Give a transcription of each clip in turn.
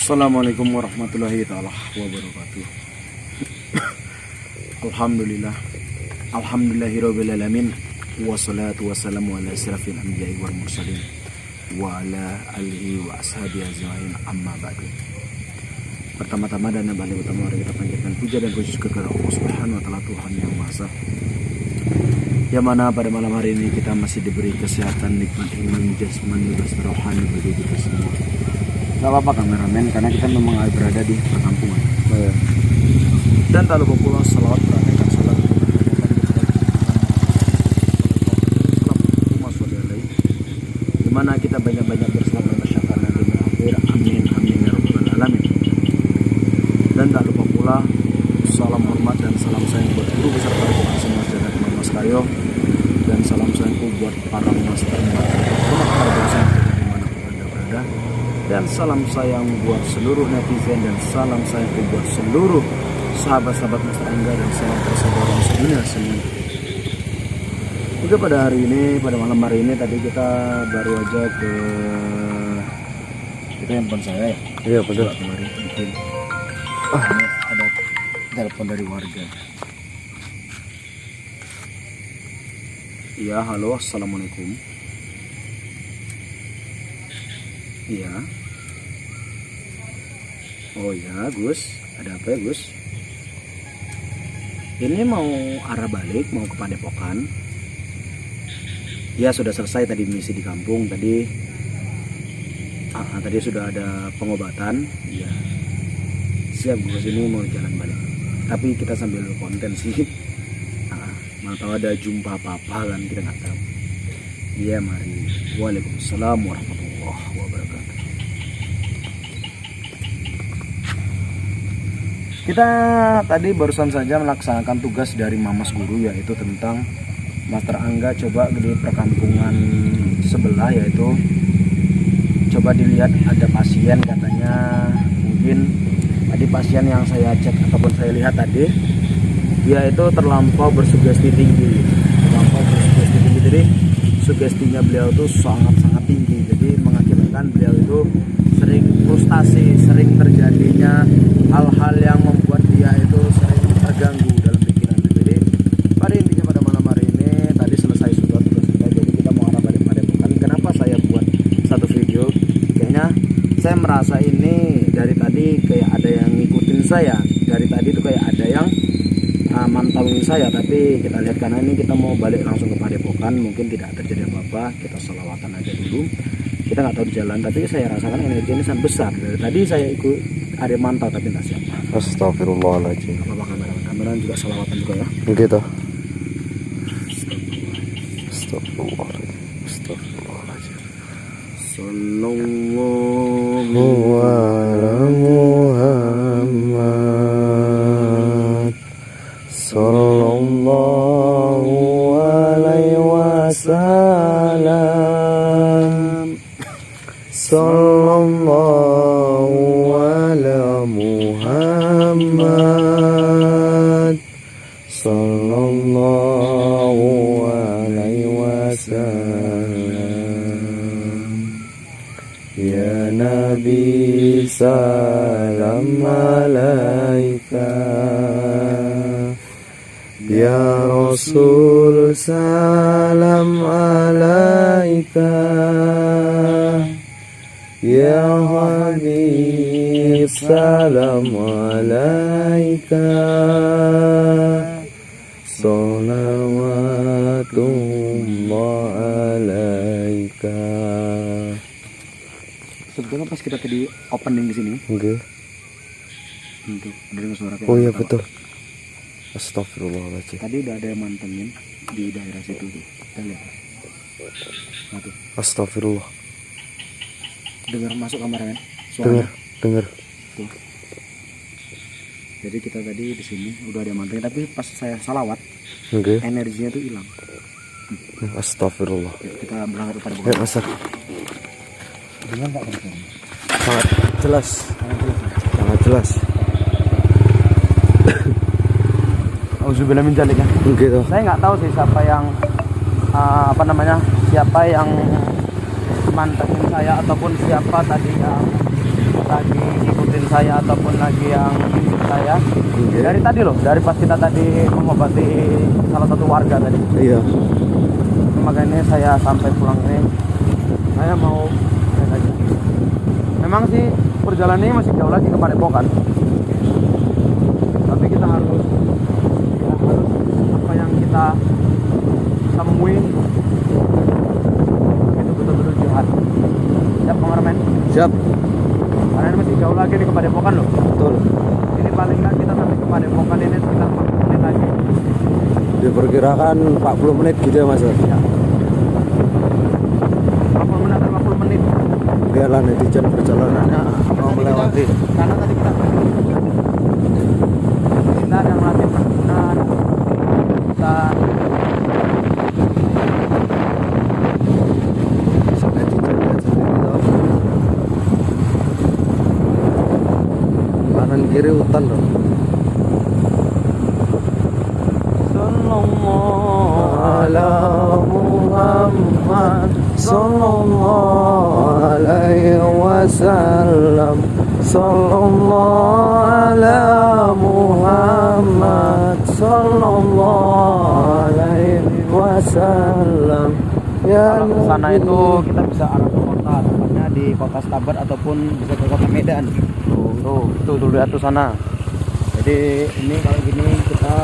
Assalamualaikum warahmatullahi taala wabarakatuh. Alhamdulillah. Alhamdulillahirabbil alamin. Wassalatu wassalamu ala asyrafil anbiya'i wal mursalin wa ala alihi wa ashabihi ajmain, amma ba'du. Pertama-tama dan yang paling utama mari kita panjatkan puja dan puji syukur kepada Allah Subhanahu wa taala, Tuhan yang Maha Esa. Yang mana pada malam hari ini kita masih diberi kesehatan, nikmat iman, jasmani, dan rohani bagi kita semua. Gak apa-apa kameramen, karena kita memang berada di perkampungan. Dan tak lupa pula salawat beraneka salam dimana kita banyak-banyak bersama masyarakat Nabi akhir. Amin amin ya rabbal alamin. Dan tak lupa pula salam hormat dan salam sayang buat guru besar para jemaah semua dan Mas Karyo, dan salam sayangku buat para master para dosen dimanapun Anda berada, dan salam sayang buat seluruh netizen, dan salam sayangku buat seluruh sahabat-sahabat Mas Angga, dan salam persaudara sedunia semua. Juga pada hari ini, pada malam hari ini tadi kita baru aja ke itu handphone saya ya. Iya betul. Kemarin mungkin ada telepon dari warga. Iya, halo, assalamualaikum. Iya. Oh ya, Gus, ada apa ya Gus? Ini mau arah balik, mau ke Padepokan. Ya sudah selesai tadi misi di kampung tadi. Tadi sudah ada pengobatan. Ya siap Gus, ini mau jalan balik. Tapi kita sambil konten sih. Mana tahu ada jumpa apa-apa kan, kita nggak tahu. Iya mari. Waalaikumsalam warahmatullahi wabarakatuh. Kita tadi barusan saja melaksanakan tugas dari Mamas Guru, yaitu tentang Master Angga coba di perkampungan sebelah, yaitu coba dilihat ada pasien, katanya mungkin tadi pasien yang saya cek ataupun saya lihat tadi dia itu terlampau bersugesti tinggi, jadi sugestinya beliau itu sangat-sangat tinggi, jadi mengakibatkan beliau itu sering frustasi, sering terjadinya hal-hal yang membuat dia itu sering terganggu dalam pikirannya. Jadi pada intinya pada malam hari ini tadi selesai sudah tugas kita, jadi kita mau arah balik Padepokan. Kenapa saya buat satu video? Kayaknya saya merasa ini dari tadi kayak ada yang ngikutin saya, dari tadi itu kayak ada yang mantauin saya, tapi kita lihat karena ini kita mau balik langsung ke Padepokan, mungkin tidak terjadi apa-apa, kita selawatan aja dulu. Kita nggak tahu di jalan, tapi saya rasakan energi ini sangat besar. Dari tadi saya ikut ada mantau tapi tak siapa. Astagfirullahaladzim. Apa kamera juga selawatan juga ya? Gitu. Astagfirullahaladzim. Astagfirullahaladzim. Sallallahu ala Muhammad. Sallallahu alaihi wasallam. Sallallahu ala Muhammad. Sallallahu alaihi wasallam. Ya Nabi salam alaika, ya Rasul salam alaika, ya Habib salam alaika, salawatullah alaika. sebetulnya pas kita tadi opening di sini, Oke. untuk dengar suara kayak Oh iya apa. betul. Astagfirullahaladzim. Tadi udah ada yang mantengin di daerah situ tuh. Kita lihat. Nah, tuh. Astagfirullah. Dengar masuk kamera kan? Suaranya. Dengar. Tuh. Jadi kita tadi di sini udah ada yang mantengin, tapi pas saya salawat, Oke. energinya tuh hilang. Astagfirullah. Ya, kita berangkat kepada Ya Padepokan. Mas. Dengar nggak kira-kira? Sangat jelas. Sangat jelas ya? Sangat jelas. Auzubillah min dzalik ya. Gitu. Saya nggak tahu sih siapa yang siapa yang mantengin saya ataupun siapa tadi yang lagi ngikutin saya ataupun lagi yang ngikutin saya. Oke. Dari tadi loh, dari pas kita tadi mengobati salah satu warga tadi. Iya. Makanya saya sampai pulang ini, saya mau naik aja. Memang sih perjalanan ini masih jauh lagi ke Padepokan. Tapi kita harus apa yang kita temui itu betul-betul jihad. Siap kameramen? Siap. Karena ini masih jauh lagi nih ke Padepokan loh. Betul. Ini paling nggak kita sampai ke Padepokan ini sekitar 40 menit lagi. Diperkirakan 40 menit gitu ya Mas. Ya. 40 menit atau 50 menit. Biarlah netizen perjalanannya mau melewati. Karena tadi kita ada melatih perkebunan, kita Netizen lihat sendiri toh. Kanan kiri hutan loh. Ala Muhammad sallallahu alaihi wasallam. Sallallahu ala Muhammad sallallahu alaihi wasallam. Ya kalau ke sana itu kita bisa arah ke kota, tepatnya di kota Stabat ataupun bisa ke kota Medan. Tuh lihat tuh sana. Jadi ini kalau gini kita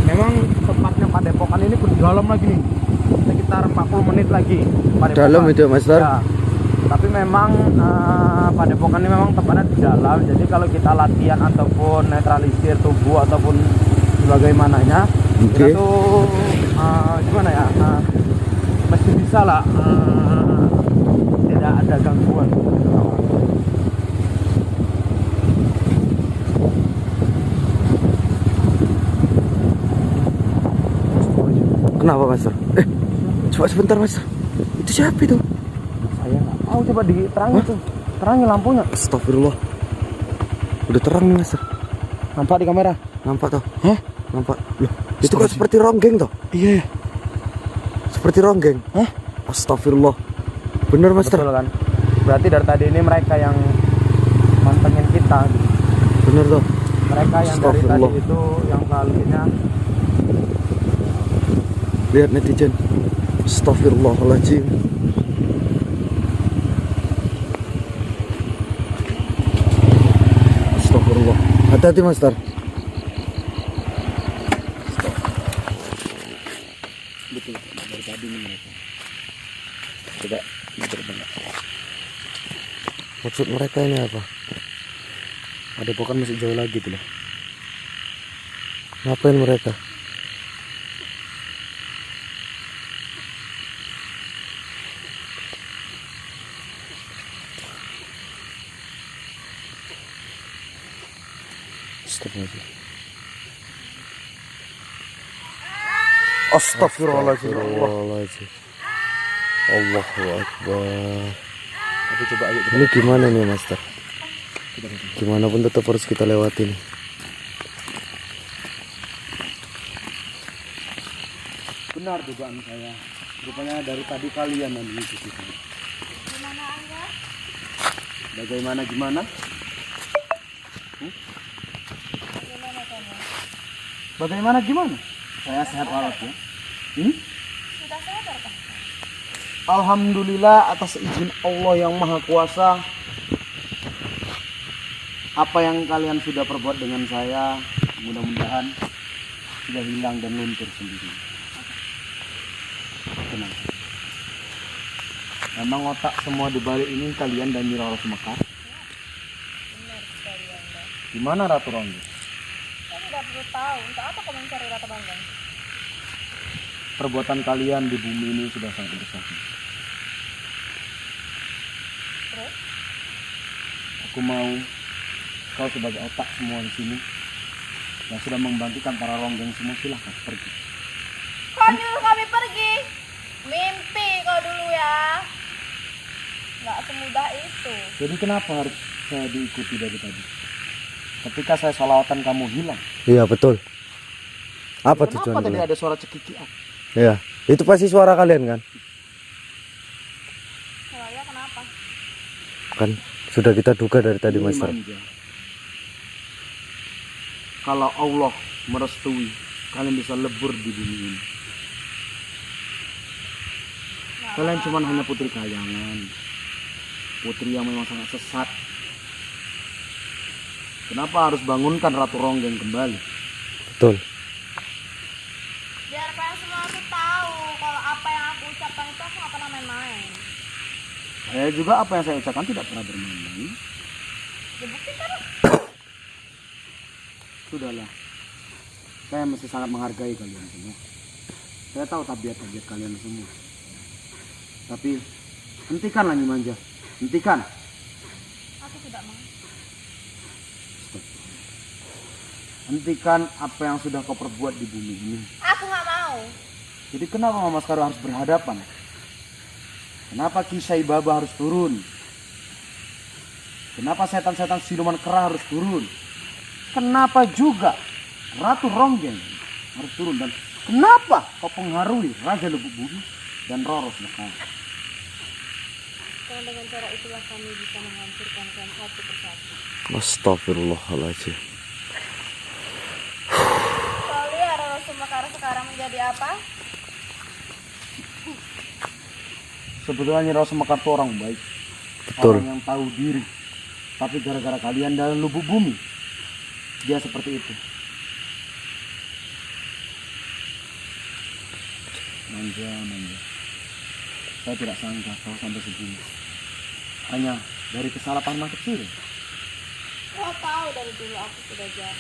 memang tempatnya Padepokan ini pun dalam lagi nih, sekitar 40 menit lagi. Padepokan. Dalam itu Master. Ya. Tapi memang Padepokan ini memang tempatnya di dalam. Jadi kalau kita latihan ataupun netralisir tubuh ataupun sebagaimananya, Oke. kita tuh gimana ya? Masih bisa lah, tidak ada gangguan. Kenapa Master? Coba sebentar Master. Itu siapa itu? Saya nggak tahu, coba diterangin tuh, terangin lampunya. Astagfirullah. Udah terang nih Master. Nampak di kamera? Nampak toh? Hah? Nampak. Loh, itu kok seperti ronggeng toh? Iya. Seperti ronggeng. Hah? Astagfirullah. Bener Master. Betul kan? Berarti dari tadi ini mereka yang mantengin kita. Gitu. Bener toh? Mereka yang dari tadi Astagfirullah. itu yang selalunya. Lihat netizen. Astagfirullahaladzim. Astagfirullah. Hati-hati Master. Betul, dari tadi nih mereka. Coba terbang. Maksud mereka ini apa? Padepokan masih jauh lagi tuh loh. Ngapain mereka? Astagfirullahaladzim. Astagfirullahaladzim. Allahu Akbar. Tapi coba ayo Ini gimana nih Master? Gimana pun tetap harus kita lewatin. benar dugaan saya. Rupanya dari tadi kalian yang mengikuti saya. Gimana Angga? Bagaimana gimana? Gimana kamu? Bagaimana gimana? Saya sehat walafiat. Sudah sadar kah? Alhamdulillah atas izin Allah yang Maha Kuasa. Apa yang kalian sudah perbuat dengan saya, mudah-mudahan sudah hilang dan luntur sendiri. Tenang. Memang otak semua di balik ini kalian dan Nyi Roro Semekar. Benar sekali Angga. Gimana Ratu Ronggo? Saya tidak perlu tahu untuk apa kau mencari Rata Banggang. Perbuatan kalian di bumi ini sudah sangat besar. Terus? Aku mau kau sebagai otak semua di sini yang sudah membangkitkan para ronggeng semua, silahkan pergi. Kau nyuruh kami pergi? Mimpi kau dulu ya. Nggak semudah itu. Jadi kenapa harus saya diikuti dari tadi? Ketika saya sholawatan kamu hilang. Iya betul. Apa Kenapa tujuan tadi kalian? ada suara cekikian? Iya. Itu pasti suara kalian kan? Saya kenapa? Kan Sudah kita duga dari tadi, Ini Master. manja. Kalau Allah merestui, kalian bisa lebur di bumi ini. Kalian cuma hanya putri kayangan, putri yang memang sangat sesat. Kenapa harus bangunkan Ratu Ronggeng kembali? Betul. Biar kalian semua tuh tahu kalau apa yang aku ucapkan itu aku nggak pernah main-main. Saya juga apa yang saya ucapkan tidak pernah bermain-main. Dibuktikan. Sudahlah, saya masih sangat menghargai kalian semua. Saya tahu tabiat-tabiat kalian semua. Tapi hentikanlah manja, hentikan. Aku tidak mau. Hentikan apa yang sudah kau perbuat di bumi ini. Aku nggak mau. Jadi kenapa Mama Skaro harus berhadapan? Kenapa Kisai Baba harus turun? Kenapa setan-setan siluman kera harus turun? Kenapa juga Ratu Ronggeng harus turun? Dan kenapa kau pengaruhi Raja Lubuk Bumi dan Roro Sekar? Karena dengan cara itulah kami bisa menghancurkan kalian satu persatu. Astagfirullahaladzim. Kau lihat Roro Sumekar sekarang menjadi apa? Sebetulnya Roro Sekar itu orang baik. Betul. Orang yang tahu diri. Tapi gara-gara kalian dalam Lubuk Bumi, dia seperti itu. Manja. Saya tidak sangka kau sampai segini. Hanya dari kesalahan kecil. Kau tahu dari dulu aku sudah jahat.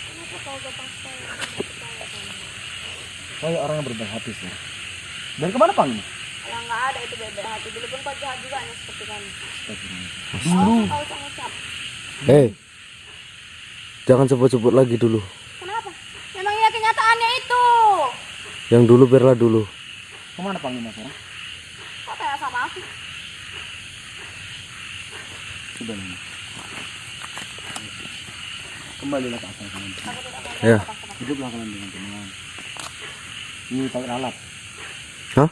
Kenapa kau gampang sekali percaya sama? Saya orang yang berbaik hati, sir. Dari kemana Pang ini? Kalau nggak ada itu bebek hati. Dulu pun kau jahat juga hanya seperti kami. Dulu. Kau sangat cap. Hei, jangan sebut-sebut lagi dulu. Kenapa? Memang ya kenyataannya itu. Yang dulu biarlah dulu. Kemana Pang ini, Mas? Kau tanya sama aku. Sudah lama. Kembalilah ke asal kalian. Aku tidak mau Ya. apa-apa. Hiduplah kalian dengan tenang. Ini tak lalat. Hah?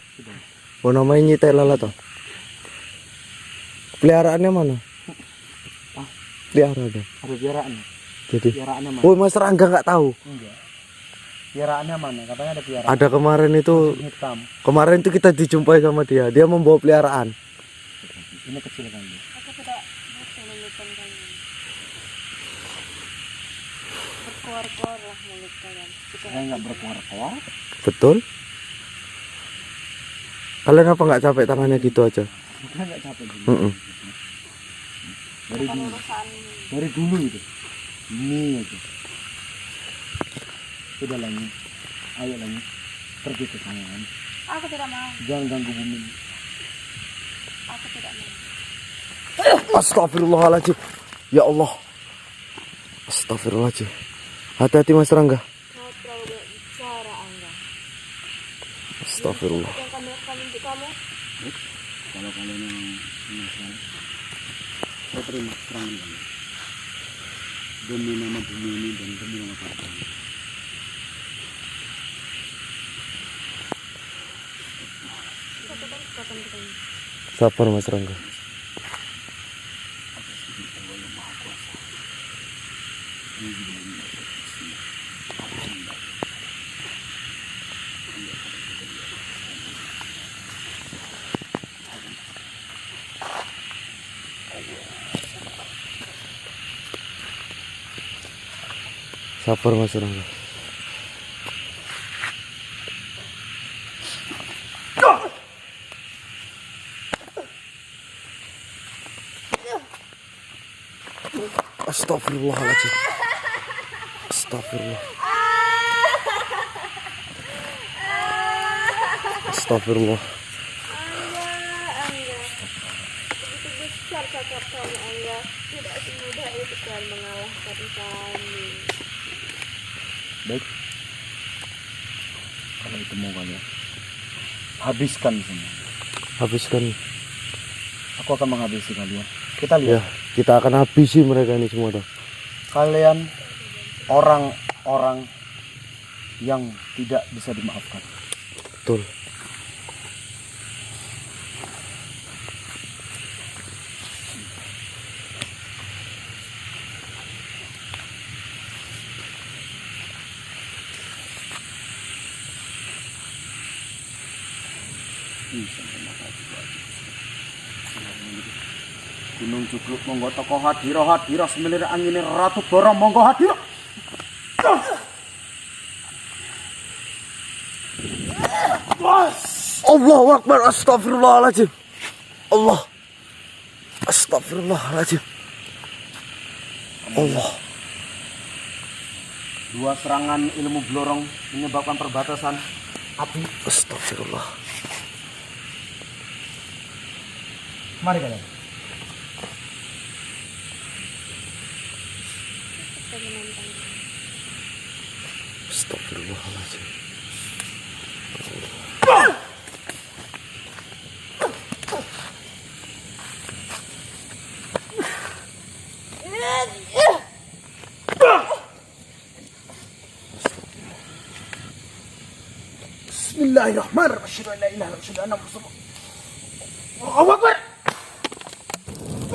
Oh, namanya nyitai lalat toh? Peliharaannya mana? Ah. Peliharaannya. Ada piaraannya. Jadi, Piaraannya mana? oh, Mas Rangga nggak tahu. Enggak. Piaraannya mana? Katanya ada piaraan. Ada kemarin itu, Hitam. kemarin itu kita dijumpai sama dia. Dia membawa peliharaan. Ini kecil kan dia. Aku tidak bisa melupakan kalian. Berkuar-kuar lah mulut kalian. Saya nggak berkuar-kuar. Betul? Kalian apa nggak capek tangannya gitu aja? Kita nggak capek dulu. Mm-mm. Dari Bukan dulu. urusan Dari dulu itu. Ini aja. Sudah lagi. Ayo lagi. Pergi ke kanan. aku tidak mau. Jangan ganggu bumi. Aku tidak mau. Astagfirullahaladzim. Ya Allah. Astagfirullahaladzim. Hati-hati Mas Rangga. Kau terlalu banyak bicara, Angga. Astagfirullah. Yang kami lakukan untuk kamu. Kalau kalian yang menyesal, saya terima serangan kalian. Demi nama bumi ini dan demi nama partai. Katakan kekuatan kita ini. Sabar Mas Rangga. Sabar Mas Rangga. Astagfirullahaladzim. Astagfirullah. Astagfirullah. Angga. Begitu besar cakap kamu, Angga. Tidak semudah itu kalian mengalahkan kami. Baik. Kalau itu mau kalian, habiskan semua. Habiskan. Aku akan menghabisi kalian. Kita Ya, lihat. kita akan habisi mereka ini semua dah. Kalian orang-orang yang tidak bisa dimaafkan. Betul. Gunung Jugruk monggo teko hadira semilir angine Ratu Boro monggo hadira. Allahu Akbar, astagfirullahaladzim. Allah. Astagfirullahaladzim. Allah. Dua serangan ilmu blorong menyebabkan perbatasan api. Astagfirullah. Mari kalian. Astagfirullahaladzim. Bismillahirrahmanirrahim. Asyhadu an la ilaha illallah, asyhadu anna Muhammadan. Allahu Akbar.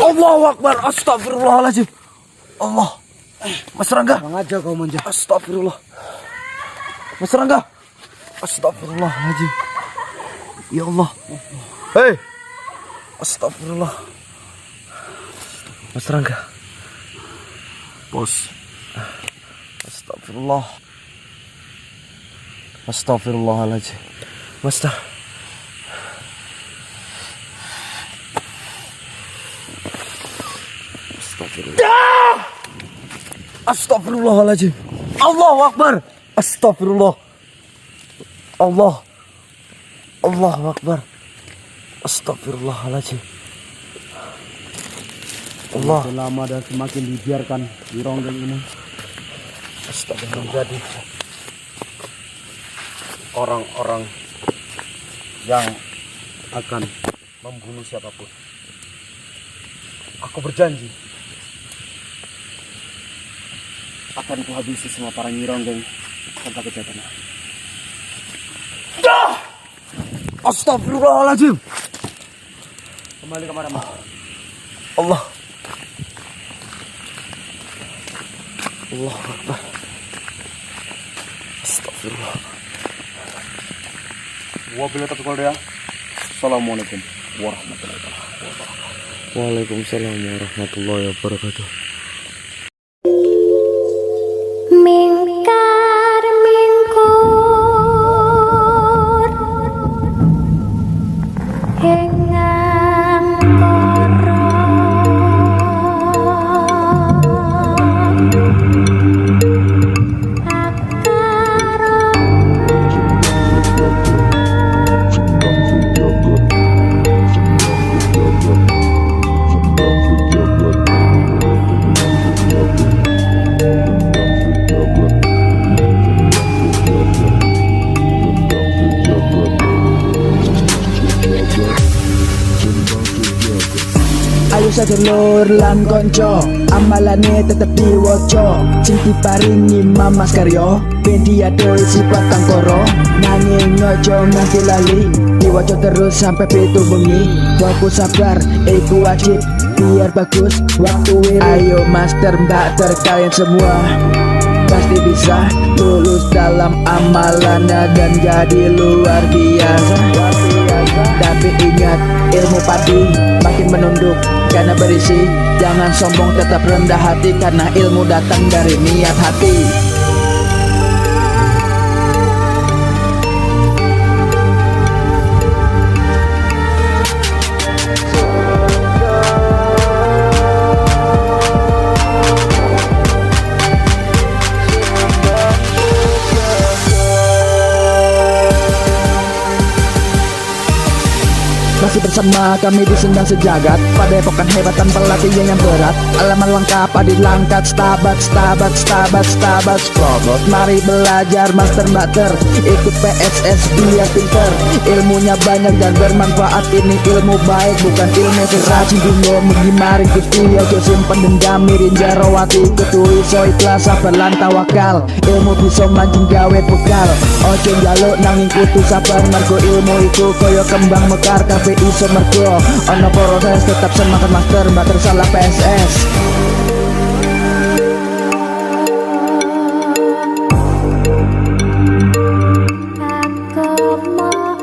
Allahu Akbar, astagfirullahaladzim. Allah. Mas Rangga. Sengaja kau manja. Astagfirullah. Mas Rangga. Astagfirullahaladzim. Ya Allah. Hei. Astagfirullah. Mas Rangga. Bos. Astagfirullah. Astagfirullahaladzim. Master. Astagfirullah. Astagfirullahaladzim. Allahu Akbar. Astagfirullah. Allah. Allahu Akbar. Astagfirullahaladzim. Allah. Semakin lama dan semakin dibiarkan di ronggeng ini menjadi orang-orang yang akan membunuh siapapun. Aku berjanji akan kuhabisi semua para nyironggeng tanpa kejahatan. Astagfirullahaladzim. Kembali kepada Mas. Allah. Allah Akbar. Astagfirullah. Wabillahi taufiq wal hidayah. Assalamualaikum warahmatullahi wabarakatuh. Waalaikumsalam warahmatullahi wabarakatuh. Mingkar mingkur hengang koro Sadulur lan konco amalane tetep diwoco sing diparingi Mamas Karyo ben diadoh sifat tangkoro nanging ojo nganti lali diwoco terus sampai pitu bengi fokus sabar iku wajib biar bagus waktu wir ayo master mbak kalian semua pasti bisa lulus dalam amalannya dan jadi luar biasa. Tapi ingat ilmu padi makin menunduk karena berisi. Jangan sombong tetap rendah hati karena ilmu datang dari niat hati. Masih bersama kami di Sendang Sejagat pada epokan hebat tanpa latihan yang berat. Alaman lengkap adil langkat stabat Strobot. Mari belajar master mater, ikut PSS biar pinter. Ilmunya banyak dan bermanfaat, ini ilmu baik bukan ilmu seracin. Dungo mugimaring gusti ojo simpen dendam mirin jarawati ketui so ikhlas sabar lan tawakal. Ilmu bisa mancing gawe bekal, ojo njaluk nanging kudu sabar mergo ilmu iku koyo kembang mekar. Kafe iso mergo ono proses tetap semangat master salah PSS. Aku mau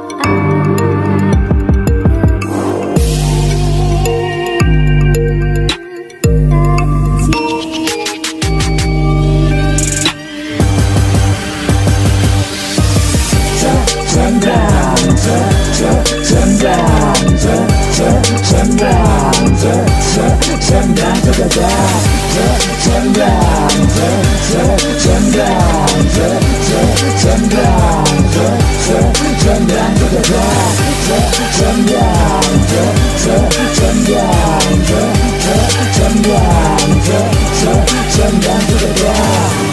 Sendang juga